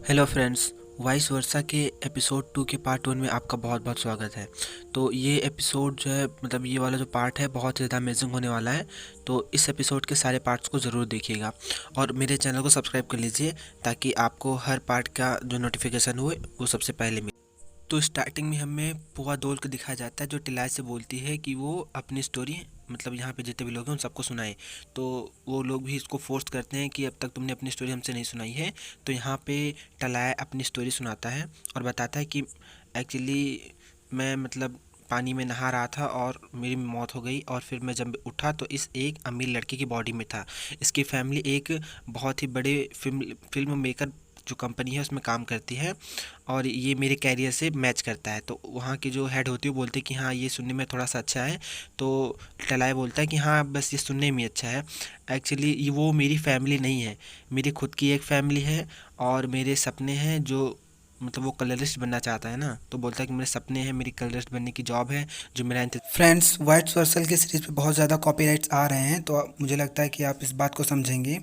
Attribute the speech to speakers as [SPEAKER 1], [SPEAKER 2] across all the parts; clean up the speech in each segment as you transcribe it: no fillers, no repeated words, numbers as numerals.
[SPEAKER 1] Hello friends, vice versa के episode 2 के part 1 में आपका बहुत बहुत स्वागत है। तो ये एपिसोड जो है मतलब ये वाला जो पार्ट है बहुत ज़्यादा अमेजिंग होने वाला है। तो इस एपिसोड के सारे पार्ट्स को ज़रूर देखिएगा और मेरे चैनल को सब्सक्राइब कर लीजिए ताकि आपको हर पार्ट का जो नोटिफिकेशन हुए वो सबसे पहले मिले। तो स्टार्टिंग में हमें पुआ दोल को दिखाया जाता है जो टिलाई से बोलती है कि वो अपनी स्टोरी मतलब यहाँ पे जितने भी लोग हैं उन सबको सुनाए। तो वो लोग भी इसको फोर्स करते हैं कि अब तक तुमने अपनी स्टोरी हमसे नहीं सुनाई है। तो यहाँ पे टलाय अपनी स्टोरी सुनाता है और बताता है कि एक्चुअली मैं मतलब पानी में नहा रहा था और मेरी मौत हो गई और फिर मैं जब उठा तो इस एक अमीर लड़के की बॉडी में था। इसकी फैमिली एक बहुत ही बड़े फिल्म मेकर जो कंपनी है उसमें काम करती है और ये मेरे कैरियर से मैच करता है। तो वहाँ की जो हेड होती है वो बोलते हैं कि हाँ ये सुनने में थोड़ा सा अच्छा है। तो टलाय बोलता है कि हाँ बस ये सुनने में अच्छा है, एक्चुअली ये वो मेरी फैमिली नहीं है, मेरी खुद की एक फैमिली है और मेरे सपने हैं जो मतलब वो कलरिस्ट बनना चाहता है ना। तो बोलता है कि मेरे सपने हैं, मेरी कलरिस्ट बनने की जॉब है जो मेरा
[SPEAKER 2] फ्रेंड्स, वाइट सर्सल के सीरीज़ पे बहुत ज़्यादा कॉपीराइट्स आ रहे हैं, तो मुझे लगता है कि आप इस बात को समझेंगे।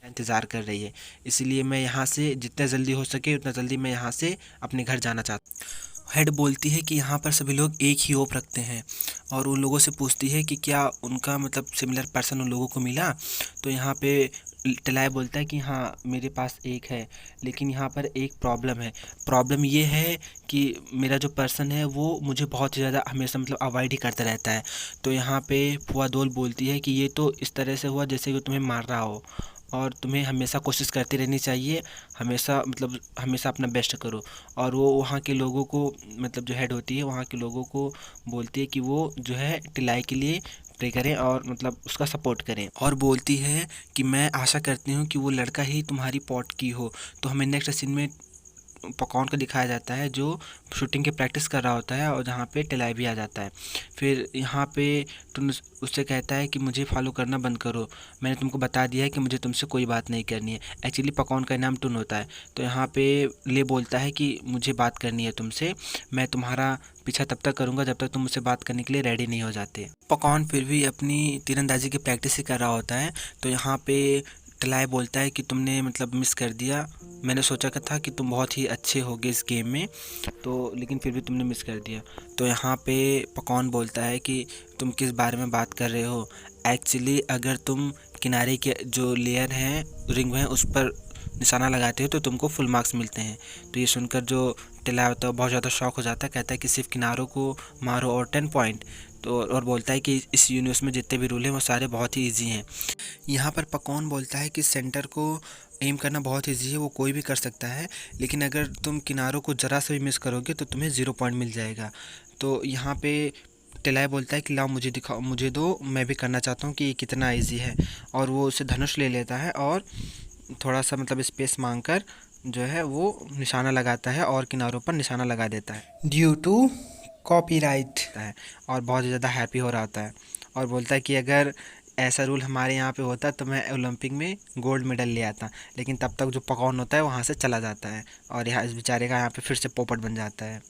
[SPEAKER 1] इंतज़ार कर रही है। इसलिए मैं यहाँ से जितना जल्दी हो सके उतना जल्दी मैं यहाँ से अपने घर जाना चाहता हूँ। हेड बोलती है कि यहाँ पर सभी लोग एक ही होप रखते हैं और उन लोगों से पूछती है कि क्या उनका मतलब सिमिलर पर्सन उन लोगों को मिला। तो यहाँ पे टलाय बोलता है कि हाँ मेरे पास एक है, लेकिन यहाँ पर एक प्रॉब्लम है। प्रॉब्लम ये है कि मेरा जो पर्सन है वो मुझे बहुत ही ज़्यादा हमेशा मतलब अवॉइड ही करता रहता है। तो यहाँ पे फुआ दोल बोलती है कि ये तो इस तरह से हुआ जैसे कि तुम्हें मार रहा हो और तुम्हें हमेशा कोशिश करती रहनी चाहिए, हमेशा मतलब हमेशा अपना बेस्ट करो। और वो वहाँ के लोगों को मतलब जो हेड होती है वहाँ के लोगों को बोलती है कि वो जो है टिलाई के लिए प्रे करें और मतलब उसका सपोर्ट करें और बोलती है कि मैं आशा करती हूँ कि वो लड़का ही तुम्हारी पॉट की हो। तो हमें नेक्स्ट सीन में पकवान को दिखाया जाता है जो शूटिंग की प्रैक्टिस कर रहा होता है और जहाँ पे टिलाई भी आ जाता है। फिर यहाँ पे टुन उससे कहता है कि मुझे फॉलो करना बंद करो, मैंने तुमको बता दिया है कि मुझे तुमसे कोई बात नहीं करनी है। एक्चुअली पकवान का नाम टुन होता है। तो यहाँ पे ले बोलता है कि मुझे बात करनी है तुमसे, मैं तुम्हारा पीछा तब तक करूँगा जब तक तुम मुझसे बात करने के लिए रेडी नहीं हो जाते। पकवान फिर भी अपनी तीरंदाजी की प्रैक्टिस ही कर रहा होता है। तो यहाँ पे टलाय बोलता है कि तुमने मतलब मिस कर दिया, मैंने सोचा था कि तुम बहुत ही अच्छे होगे इस गेम में, तो लेकिन फिर भी तुमने मिस कर दिया। तो यहाँ पे पकवान बोलता है कि तुम किस बारे में बात कर रहे हो। एक्चुअली अगर तुम किनारे के जो लेयर हैं रिंग हैं उस पर निशाना लगाते हो तो तुमको फुल मार्क्स मिलते हैं। तो ये सुनकर जो टिल्ला होता है वो बहुत ज़्यादा शॉक हो जाता है, कहता है कि सिर्फ किनारों को मारो और 10 पॉइंट। तो और बोलता है कि इस यूनिवर्स में जितने भी रूल हैं वो सारे बहुत ही ईजी हैं। यहाँ पर पकवान बोलता है कि सेंटर को एम करना बहुत ईजी है, वो कोई भी कर सकता है, लेकिन अगर तुम किनारों को ज़रा सा भी मिस करोगे तो तुम्हें 0 पॉइंट मिल जाएगा। तो यहाँ पे टिलाय बोलता है कि लाओ मुझे दिखाओ, मुझे दो, मैं भी करना चाहता हूँ कि ये कितना ईजी है। और वो उसे धनुष ले लेता है और थोड़ा सा मतलब स्पेस मांग कर जो है वो निशाना लगाता है और किनारों पर निशाना लगा देता
[SPEAKER 2] ड्यू टू कॉपीराइट।
[SPEAKER 1] है और बहुत ज़्यादा हैप्पी हो रहा होता है और बोलता है कि अगर ऐसा रूल हमारे यहाँ पे होता तो मैं ओलंपिक में गोल्ड मेडल ले आता। लेकिन तब तक जो पकवान होता है वहाँ से चला जाता है और यहाँ इस बेचारे का यहाँ पे फिर से पोपट बन जाता है।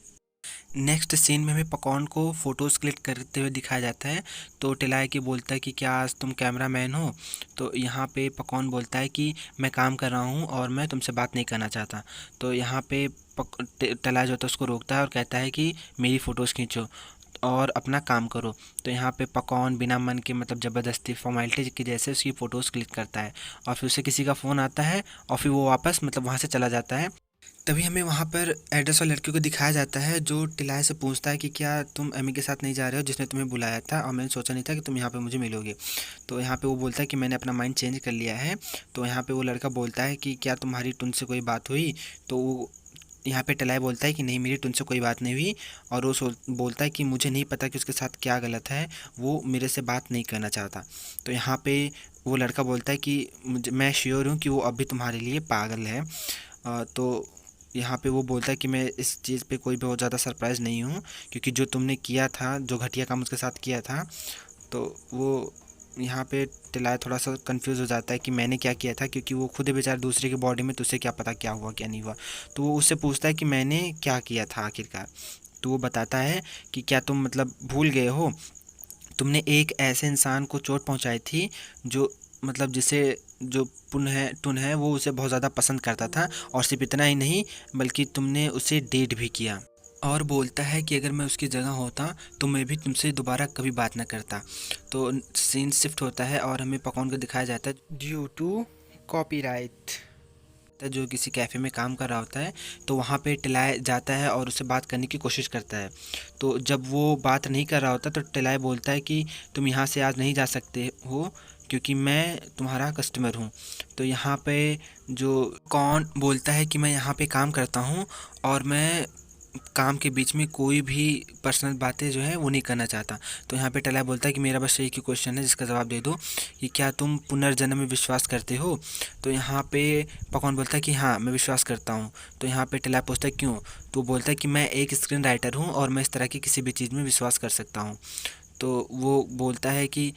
[SPEAKER 1] नेक्स्ट सीन में हमें पकवान को फ़ोटोज़ क्लिक करते हुए दिखाया जाता है। तो टिलाय के बोलता है कि क्या आज तुम कैमरा मैन हो। तो यहाँ पे पकवान बोलता है कि मैं काम कर रहा हूँ और मैं तुमसे बात नहीं करना चाहता। तो यहाँ पे टिलाय जो होता है उसको रोकता है और कहता है कि मेरी फ़ोटोज़ खींचो और अपना काम करो। तो यहाँ पे पकवान बिना मन के मतलब ज़बरदस्ती फॉर्मेलिटी की जैसे उसकी फ़ोटोज़ क्लिक करता है और फिर उसे किसी का फ़ोन आता है और फिर वो वापस मतलब वहाँ से चला जाता है। तभी हमें वहाँ पर एड्रेस और लड़कियों को दिखाया जाता है जो टिलाय से पूछता है कि क्या तुम एमी के साथ नहीं जा रहे हो जिसने तुम्हें बुलाया था और मैंने सोचा नहीं था कि तुम यहाँ पे मुझे मिलोगे। तो यहाँ पे वो बोलता है कि मैंने अपना माइंड चेंज कर लिया है। तो यहाँ पे वो लड़का बोलता है कि क्या तुम्हारी टुन से कोई बात हुई। तो वो यहाँ पे टिलाय बोलता है कि नहीं मेरी टुन से कोई बात नहीं हुई और वो बोलता है कि मुझे नहीं पता कि उसके साथ क्या गलत है, वो मेरे से बात नहीं करना चाहता। तो यहाँ पे वो लड़का बोलता है कि मुझे मैं श्योर हूँ कि वो अभी तुम्हारे लिए पागल है। तो यहाँ पे वो बोलता है कि मैं इस चीज़ पे कोई बहुत ज़्यादा सरप्राइज़ नहीं हूँ क्योंकि जो तुमने किया था, जो घटिया काम उसके साथ किया था। तो वो यहाँ पे टिलाय थोड़ा सा कंफ्यूज हो जाता है कि मैंने क्या किया था, क्योंकि वो खुद ही बेचारा दूसरे की बॉडी में, तो उसे क्या पता क्या हुआ क्या नहीं हुआ। तो वो उससे पूछता है कि मैंने क्या किया था आखिरकार। तो वो बताता है कि क्या तुम मतलब भूल गए हो, तुमने एक ऐसे इंसान को चोट पहुंचाई थी जो मतलब जिसे जो टुन है वो उसे बहुत ज़्यादा पसंद करता था, और सिर्फ इतना ही नहीं बल्कि तुमने उसे डेट भी किया। और बोलता है कि अगर मैं उसकी जगह होता तो मैं भी तुमसे दोबारा कभी बात ना करता। तो सीन शिफ्ट होता है और हमें पकौन को दिखाया जाता है ड्यू टू कॉपीराइट, जो किसी कैफ़े में काम कर रहा होता है। तो वहाँ पे टिलाय जाता है और उससे बात करने की कोशिश करता है। तो जब वो बात नहीं कर रहा होता तो टिलाय बोलता है कि तुम यहाँ से आज नहीं जा सकते हो क्योंकि मैं तुम्हारा कस्टमर हूँ। तो यहाँ पे जो कौन बोलता है कि मैं यहाँ पे काम करता हूँ और मैं काम के बीच में कोई भी पर्सनल बातें जो है वो नहीं करना चाहता। तो यहाँ पे टिलाय बोलता है कि मेरा बस एक ही क्वेश्चन है जिसका जवाब दे दो कि क्या तुम पुनर्जन्म में विश्वास करते हो। तो यहाँ पे पकवान बोलता है कि हाँ मैं विश्वास करता हूँ। तो यहाँ पे टिलाय पूछता है क्यों। तो बोलता है कि मैं एक स्क्रीन राइटर हूँ और मैं इस तरह की किसी भी चीज़ में विश्वास कर सकता हूँ। तो वो बोलता है कि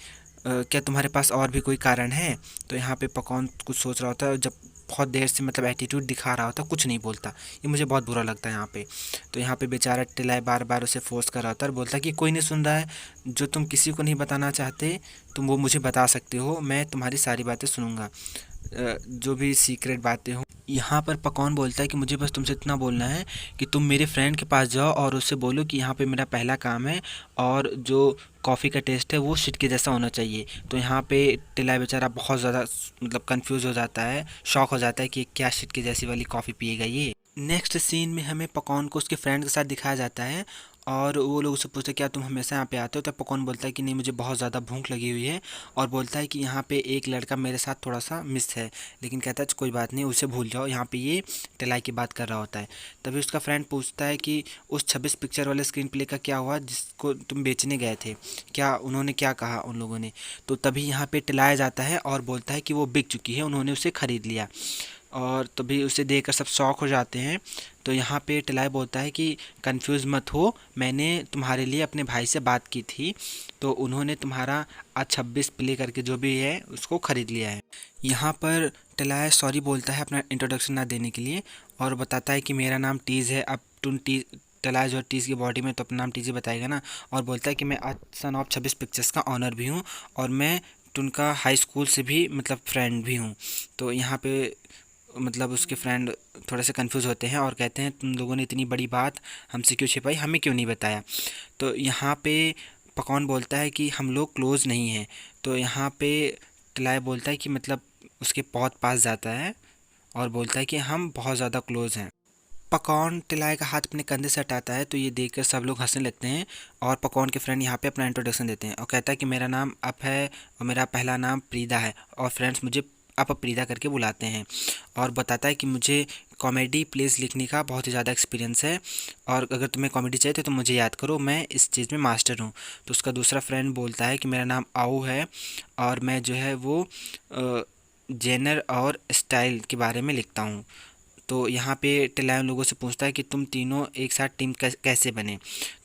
[SPEAKER 1] क्या तुम्हारे पास और भी कोई कारण है। तो यहाँ पे पकवान कुछ सोच रहा होता है और जब बहुत देर से मतलब एटीट्यूड दिखा रहा होता, कुछ नहीं बोलता। ये मुझे बहुत बुरा लगता है यहाँ पे। तो यहाँ पे बेचारा टिलाय बार बार उसे फोर्स कर रहा होता है और बोलता है कि कोई नहीं सुन रहा है, जो तुम किसी को नहीं बताना चाहते तुम वो मुझे बता सकते हो, मैं तुम्हारी सारी बातें सुनूंगा, जो भी सीक्रेट बातें हो। यहाँ पर पकवान बोलता है कि मुझे बस तुमसे इतना बोलना है कि तुम मेरे फ्रेंड के पास जाओ और उससे बोलो कि यहाँ पे मेरा पहला काम है और जो कॉफ़ी का टेस्ट है वो शिट के जैसा होना चाहिए। तो यहाँ पे टिलाय बेचारा बहुत ज़्यादा मतलब कंफ्यूज हो जाता है, शॉक हो जाता है कि क्या शिट के जैसी वाली कॉफ़ी पिएगा ये। नेक्स्ट सीन में हमें पकवान को उसके फ्रेंड के साथ दिखाया जाता है और वो लोग उससे पूछते हैं क्या तुम हमेशा यहाँ पे आते हो। तो पकवान बोलता है कि नहीं मुझे बहुत ज़्यादा भूख लगी हुई है, और बोलता है कि यहाँ पे एक लड़का मेरे साथ थोड़ा सा मिस है, लेकिन कहता है कोई बात नहीं उसे भूल जाओ। यहाँ पे ये टिलाई की बात कर रहा होता है। तभी उसका फ्रेंड पूछता है कि उस 26 पिक्चर वाले स्क्रीन प्ले का क्या हुआ जिसको तुम बेचने गए थे, क्या उन्होंने क्या कहा उन लोगों ने। तो तभी यहाँ पे टिलाया जाता है और बोलता है कि वो बिक चुकी है, उन्होंने उसे ख़रीद लिया। और तभी उसे देखकर सब शॉक हो जाते हैं। तो यहाँ पे टिलाय बोलता है कि कंफ्यूज मत हो, मैंने तुम्हारे लिए अपने भाई से बात की थी, तो उन्होंने तुम्हारा A26 प्ले करके जो भी है उसको ख़रीद लिया है। यहाँ पर टिलाय सॉरी बोलता है अपना इंट्रोडक्शन ना देने के लिए और बताता है कि मेरा नाम टीज़ है। अब टिलाय जो टीज़ की बॉडी में तो अपना नाम टीज़ बताएगा ना, और बोलता है कि मैं सन ऑफ 26 पिक्चर्स का ऑनर भी हूँ और मैं उनका हाई स्कूल से भी मतलब फ्रेंड भी हूँ। तो यहाँ पे मतलब उसके फ्रेंड थोड़ा से कंफ्यूज होते हैं और कहते हैं तुम लोगों ने इतनी बड़ी बात हमसे क्यों छिपाई, हमें क्यों नहीं बताया। तो यहाँ पे पकवान बोलता है कि हम लोग क्लोज़ नहीं हैं। तो यहाँ पे टिलाय बोलता है कि मतलब उसके बहुत पास जाता है और बोलता है कि हम बहुत ज़्यादा क्लोज़ हैं। पकवान टिलाय का हाथ अपने कंधे से हटाता है तो ये देखकर सब लोग हंसने लगते हैं और पकवान के फ्रेंड यहाँ पे अपना इंट्रोडक्शन देते हैं और कहता है कि मेरा नाम अप है और मेरा पहला नाम प्रीदा है और फ्रेंड्स मुझे अप प्रीदा करके बुलाते हैं। और बताता है कि मुझे कॉमेडी प्लेस लिखने का बहुत ही ज़्यादा एक्सपीरियंस है और अगर तुम्हें कॉमेडी चाहिए तो मुझे याद करो, मैं इस चीज़ में मास्टर हूँ। तो उसका दूसरा फ्रेंड बोलता है कि मेरा नाम आओ है और मैं जो है वो जेनर और स्टाइल के बारे में लिखता हूँ। तो यहाँ पे टिलाय उन लोगों से पूछता है कि तुम तीनों एक साथ टीम कैसे बने।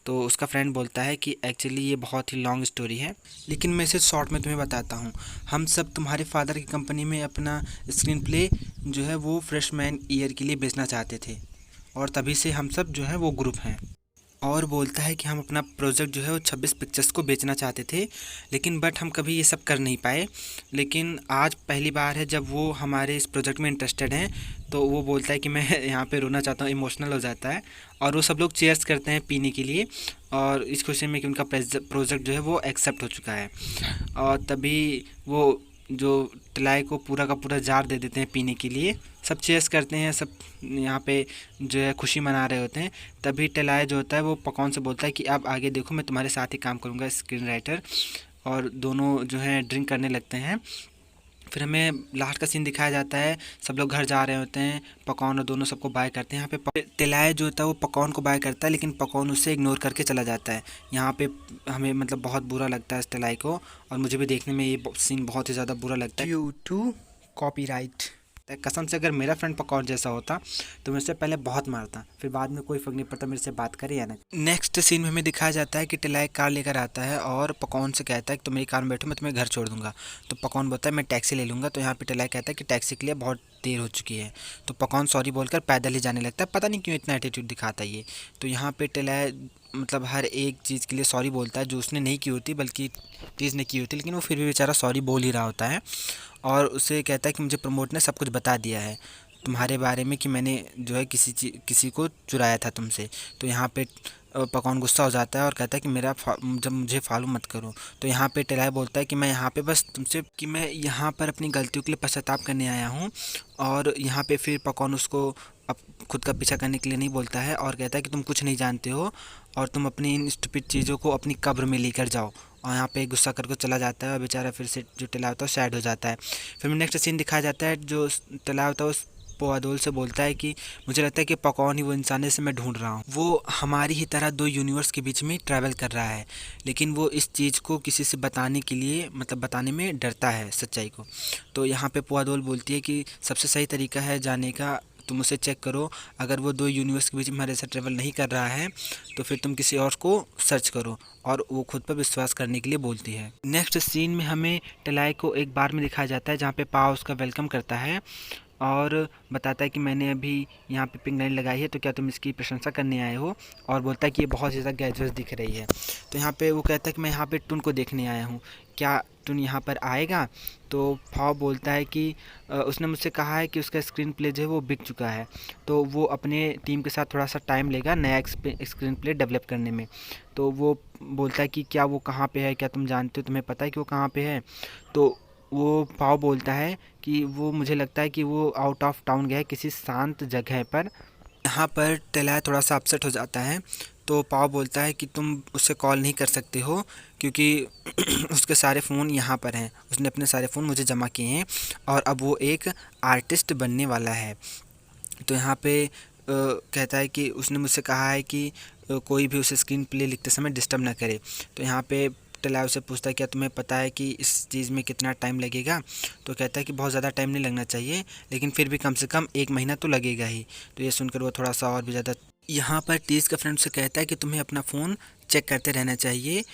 [SPEAKER 1] तो उसका फ्रेंड बोलता है कि एक्चुअली ये बहुत ही लॉन्ग स्टोरी है, लेकिन मैं इसे शॉर्ट में तुम्हें बताता हूँ। हम सब तुम्हारे फादर की कंपनी में अपना स्क्रीन प्ले जो है वो फ्रेशमैन ईयर के लिए बेचना चाहते थे और तभी से हम सब जो है वो ग्रुप हैं। और बोलता है कि हम अपना प्रोजेक्ट जो है वो 26 पिक्चर्स को बेचना चाहते थे, लेकिन बट हम कभी ये सब कर नहीं पाए। लेकिन आज पहली बार है जब वो हमारे इस प्रोजेक्ट में इंटरेस्टेड हैं। तो वो बोलता है कि मैं यहाँ पे रोना चाहता हूँ, इमोशनल हो जाता है और वो सब लोग चीयर्स करते हैं पीने के लिए और इस खुशी में कि उनका प्रोजेक्ट जो है वो एक्सेप्ट हो चुका है। और तभी वो जो टिलाय को पूरा का पूरा जार दे देते हैं पीने के लिए, सब चेयर्स करते हैं, सब यहाँ पे जो है खुशी मना रहे होते हैं। तभी टिलाय जो होता है वो पकवान से बोलता है कि अब आगे देखो मैं तुम्हारे साथ ही काम करूँगा स्क्रीन राइटर, और दोनों जो है ड्रिंक करने लगते हैं। फिर हमें लास्ट का सीन दिखाया जाता है, सब लोग घर जा रहे होते हैं, पकवान और दोनों सबको बाय करते हैं। यहाँ पे टिलाय जो होता है वो पकवान को बाय करता है लेकिन पकवान उससे इग्नोर करके चला जाता है। यहाँ पे हमें मतलब बहुत बुरा लगता है इस टिलाय को और मुझे भी देखने में ये सीन बहुत ही ज़्यादा बुरा लगता है ड्यू टू कॉपीराइट। कसम से अगर मेरा फ्रेंड पकौड़ जैसा होता तो मैं उससे पहले बहुत मारता, फिर बाद में कोई फर्क नहीं पड़ता मेरे से बात करे या ना। नेक्स्ट सीन में हमें दिखाया जाता है कि टिलाय कार लेकर आता है और पकौन से कहता है कि तुम मेरी कार में बैठो, मैं तुम्हें घर छोड़ दूंगा। तो पकौन बोलता है मैं टैक्सी ले लूँगा। तो यहाँ पे टिलाय कहता है कि टैक्सी के लिए बहुत देर हो चुकी है। तो पकौन सॉरी बोलकर पैदल ही जाने लगता है, पता नहीं क्यों इतना एटीट्यूड दिखाता है ये। तो यहाँ पे टेलाय मतलब हर एक चीज़ के लिए सॉरी बोलता है जो उसने नहीं की होती बल्कि टीज़ ने की होती, लेकिन वो फिर भी बेचारा सॉरी बोल ही रहा होता है। और उसे कहता है कि मुझे प्रमोद ने सब कुछ बता दिया है तुम्हारे बारे में कि मैंने जो है किसी को चुराया था तुमसे। तो यहाँ पे पकौन गुस्सा हो जाता है और कहता है कि जब मुझे फॉलो मत करो। तो यहाँ पे टेलाय बोलता है कि मैं यहाँ पे बस तुमसे कि मैं यहाँ पर अपनी गलतियों के लिए पश्चाताप करने आया हूँ। और यहाँ पे फिर पकौन उसको अब खुद का पीछा करने के लिए नहीं बोलता है और कहता है कि तुम कुछ नहीं जानते हो और तुम अपनी इन स्टूपिड चीज़ों को अपनी कब्र में लेकर जाओ। और यहाँ पे गुस्सा करके चला जाता है और बेचारा फिर से जो टेलाय होता है सैड हो जाता है। फिर नेक्स्ट सीन दिखाया जाता है, जो टेलाय होता है उस पोआदोल से बोलता है कि मुझे लगता है कि पकौन ही वो इंसान है जिसे मैं ढूंढ रहा हूँ। वो हमारी ही तरह दो यूनिवर्स के बीच में ट्रैवल कर रहा है, लेकिन वो इस चीज़ को किसी से बताने के लिए मतलब बताने में डरता है सच्चाई को। तो यहाँ पे पोआदोल बोलती है कि सबसे सही तरीका है जाने का, तुम उसे चेक करो। अगर वो दो यूनिवर्स के बीच में हमारे साथ ट्रेवल नहीं कर रहा है तो फिर तुम किसी और को सर्च करो। और वो खुद पर विश्वास करने के लिए बोलती है। नेक्स्ट सीन में हमें टेलाय को एक बार में दिखाया जाता है जहाँ पे पाव उसका वेलकम करता है और बताता है कि मैंने अभी यहाँ पे पिंक लाइन लगाई है, तो क्या तुम इसकी प्रशंसा करने आए हो। और बोलता है कि ये बहुत ज़्यादा गैजर्स दिख रही है। तो यहाँ पे वो कहता है कि मैं यहाँ पे टुन को देखने आया हूँ, क्या टुन यहाँ पर आएगा। तो फाव बोलता है कि उसने मुझसे कहा है कि उसका स्क्रीन प्ले जो है वो बिक चुका है, तो वो अपने टीम के साथ थोड़ा सा टाइम लेगा नया स्क्रीन प्ले डेवलप करने में। तो वो बोलता है कि क्या वो कहाँ पे है, क्या तुम जानते हो, तुम्हें पता है कि वो कहाँ पे है। तो वो पाव बोलता है कि वो मुझे लगता है कि वो आउट ऑफ टाउन गया है किसी शांत जगह पर। यहाँ पर टेलाय थोड़ा सा अपसेट हो जाता है। तो पाव बोलता है कि तुम उससे कॉल नहीं कर सकते हो क्योंकि उसके सारे फ़ोन यहाँ पर हैं, उसने अपने सारे फ़ोन मुझे जमा किए हैं और अब वो एक आर्टिस्ट बनने वाला है। तो यहाँ पे कहता है कि उसने मुझसे कहा है कि कोई भी उसे स्क्रीन प्ले लिखते समय डिस्टर्ब ना करे। तो यहाँ पे टेलाय उससे पूछता है क्या तुम्हें पता है कि इस चीज़ में कितना टाइम लगेगा। तो कहता है कि बहुत ज़्यादा टाइम नहीं लगना चाहिए, लेकिन फिर भी कम से कम 1 महीना तो लगेगा ही। तो ये सुनकर वो थोड़ा सा और भी ज़्यादा यहाँ पर टीज़ का फ्रेंड से कहता है कि तुम्हें अपना फ़ोन चेक करते रहना चाहिए।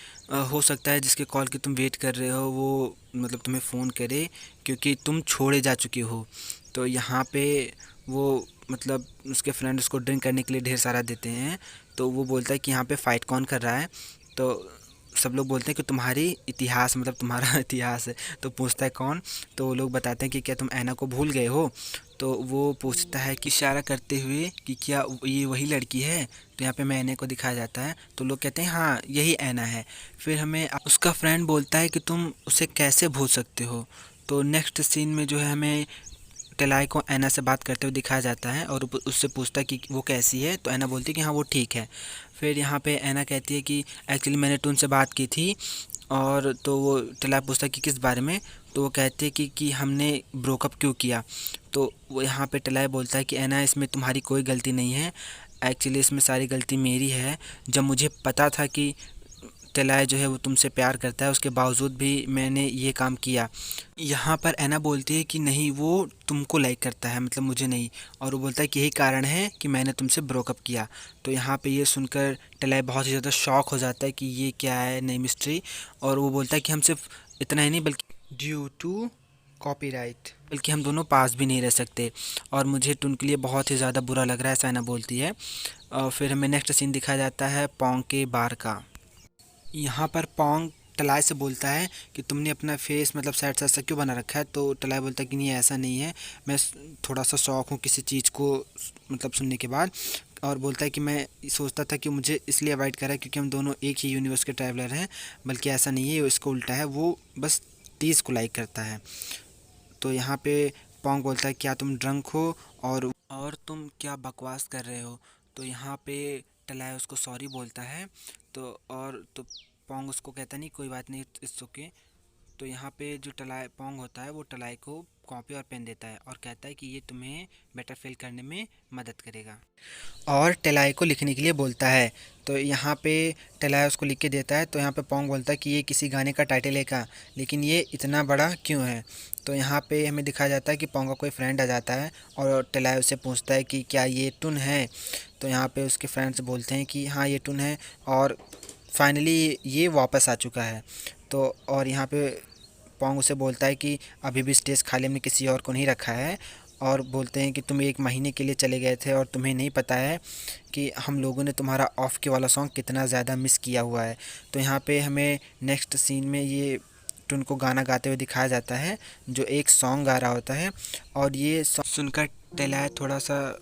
[SPEAKER 1] हो सकता है जिसके कॉल की तुम वेट कर रहे हो वो मतलब तुम्हें फ़ोन करे क्योंकि तुम छोड़े जा चुके हो। तो यहाँ पे वो मतलब उसके फ्रेंड उसको ड्रिंक करने के लिए ढेर सारा देते हैं। तो वो बोलता है कि यहाँ पे फ़ाइट कौन कर रहा है। तो सब लोग बोलते हैं कि तुम्हारी इतिहास मतलब तुम्हारा इतिहास है। तो पूछता है कौन। तो वो लोग बताते हैं कि क्या तुम ऐना को भूल गए हो। तो वो पूछता है कि इशारा करते हुए कि क्या ये वही लड़की है। तो यहाँ पे मैं ऐना को दिखाया जाता है। तो लोग कहते हैं हाँ यही ऐना है। फिर हमें उसका फ्रेंड बोलता है कि तुम उसे कैसे भूल सकते हो। तो नेक्स्ट सीन में जो है हमें टेलाय को ऐना से बात करते हुए दिखाया जाता है और उससे पूछता है कि वो कैसी है। तो ऐना बोलती है कि हाँ वो ठीक है। फिर यहाँ पे ऐना कहती है कि एक्चुअली मैंने टून से बात की थी। और तो वो टेलाय पूछता है कि किस बारे में। तो वो कहते हैं कि हमने ब्रोकअप क्यों किया। तो वो यहाँ पे टेलाय बोलता है कि ऐना इसमें तुम्हारी कोई गलती नहीं है, एक्चुअली इसमें सारी गलती मेरी है। जब मुझे पता था कि टेलाय जो है वो तुमसे प्यार करता है उसके बावजूद भी मैंने ये काम किया। यहाँ पर ऐना बोलती है कि नहीं वो तुमको लाइक करता है मतलब मुझे नहीं। और वो बोलता है कि यही कारण है कि मैंने तुमसे ब्रोकअप किया। तो यहाँ पे ये सुनकर टेलाय बहुत ही ज़्यादा शॉक हो जाता है कि ये क्या है नई मिस्ट्री। और वो बोलता है कि हम सिर्फ इतना ही नहीं बल्कि ड्यू टू कॉपीराइट बल्कि हम दोनों पास भी नहीं रह सकते और मुझे टून के लिए बहुत ही ज़्यादा बुरा लग रहा है, ऐसा ऐना बोलती है। और फिर हमें नेक्स्ट सीन दिखाया जाता है पोंग के बार का। यहाँ पर पोंग टेलाय से बोलता है कि तुमने अपना फेस मतलब सैड सा ऐसा क्यों बना रखा है। तो टेलाय बोलता है कि नहीं ऐसा नहीं है, मैं थोड़ा सा शौक हूँ किसी चीज़ को मतलब सुनने के बाद। और बोलता है कि मैं सोचता था कि मुझे इसलिए अवॉइड करा है क्योंकि हम दोनों एक ही यूनिवर्स के ट्रैवलर हैं, बल्कि ऐसा नहीं है, इसको उल्टा है, वो बस टीज़ को लाइक करता है। तो यहाँ पे पोंग बोलता है क्या तुम ड्रंक हो और तुम क्या बकवास कर रहे हो। तो यहाँ पे टेलाय उसको सॉरी बोलता है। तो पोंग उसको कहता नहीं कोई बात नहीं इट्स ओके। तो यहाँ पे जो पोंग होता है वो टेलाय को कॉपी और पेन देता है और कहता है कि ये तुम्हें बेटर फील करने में मदद करेगा और टेलाय को लिखने के लिए बोलता है। तो यहाँ पे टेलाय उसको लिख के देता है। तो यहाँ पे पोंग बोलता है कि ये किसी गाने का टाइटल है का, लेकिन ये इतना बड़ा क्यों है। तो यहाँ पे हमें दिखाया जाता है कि पोंग का कोई फ्रेंड आ जाता है और टेलाय उससे पूछता है कि क्या ये टुन है। तो यहाँ पे उसके फ्रेंड्स बोलते हैं कि हाँ ये टुन है और फाइनली ये वापस आ चुका है। तो और यहाँ पे पोंग उसे बोलता है कि अभी भी स्टेज खाली में किसी और को नहीं रखा है और बोलते हैं कि तुम 1 महीने के लिए चले गए थे और तुम्हें नहीं पता है कि हम लोगों ने तुम्हारा ऑफ के वाला सॉन्ग कितना ज़्यादा मिस किया हुआ है। तो यहाँ पे हमें नेक्स्ट सीन में ये टुन को गाना गाते हुए दिखाया जाता है, जो एक सॉन्ग गा रहा होता है, और ये सॉन्ग सुनकर टेलाय थोड़ा सा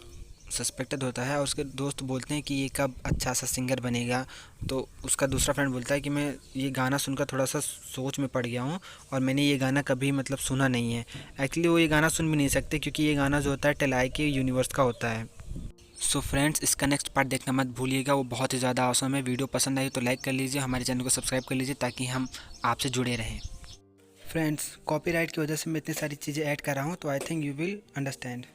[SPEAKER 1] सस्पेक्टेड होता है और उसके दोस्त बोलते हैं कि ये कब अच्छा सा सिंगर बनेगा। तो उसका दूसरा फ्रेंड बोलता है कि मैं ये गाना सुनकर थोड़ा सा सोच में पड़ गया हूँ और मैंने ये गाना कभी मतलब सुना नहीं है। एक्चुअली वो ये गाना सुन भी नहीं सकते क्योंकि ये गाना जो होता है टेलाय के यूनिवर्स का होता है। सो फ्रेंड्स, इसका नेक्स्ट पार्ट देखना मत भूलिएगा, वो बहुत ही ज़्यादा awesome है। वीडियो पसंद आई तो लाइक कर लीजिए, हमारे चैनल को सब्सक्राइब कर लीजिए ताकि हम आपसे जुड़े रहें।
[SPEAKER 2] फ्रेंड्स, कॉपीराइट की वजह से मैं इतनी सारी चीज़ें ऐड कर रहा हूँ, तो I think you will understand.